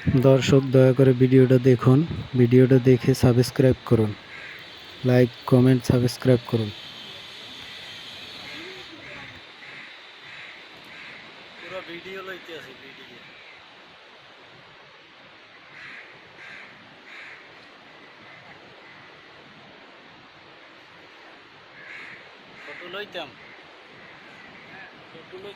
দর্শক দয়া করে ভিডিওটা দেখুন, ভিডিওটা দেখে সাবস্ক্রাইব করুন, লাইক কমেন্ট সাবস্ক্রাইব করুন। পুরো ভিডিও লইতে আছে ভিডিও ফটো লইতাম ফটো লই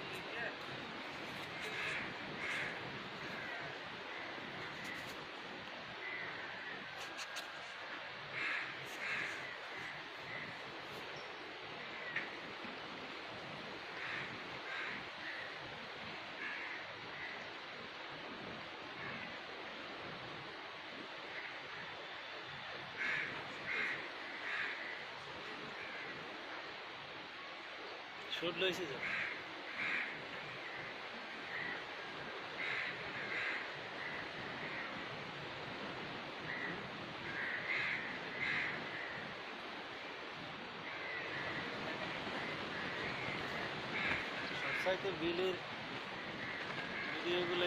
শুট লইছি তো সবসাইতে বিলের ভিডিওগুলো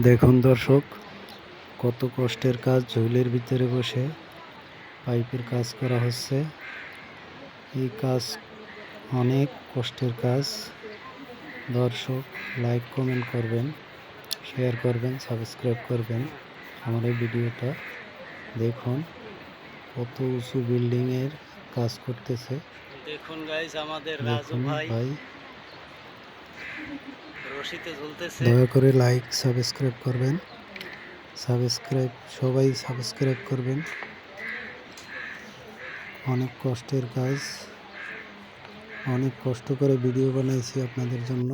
দেখুন দর্শক, কত কষ্টের কাজ। ঝুলের ভিতরে বসে পাইপের কাজ করা হচ্ছে। এই কাজ অনেক কষ্টের কাজ। দর্শক লাইক কমেন্ট করবেন, শেয়ার করবেন, সাবস্ক্রাইব করবেন। আমার এই ভিডিওটা দেখুন, কত উঁচু বিল্ডিংয়ের কাজ করতেছে। দেখুন গাইস, আমাদের রাজু দেখুন ভাই ভাই, রশিতে ঝুলতেছে। দয়া করে লাইক সাবস্ক্রাইব করবেন, সবাই সাবস্ক্রাইব করবেন। অনেক কষ্টের কাজ, অনেক কষ্ট করে ভিডিও বানাইছি আপনাদের জন্য।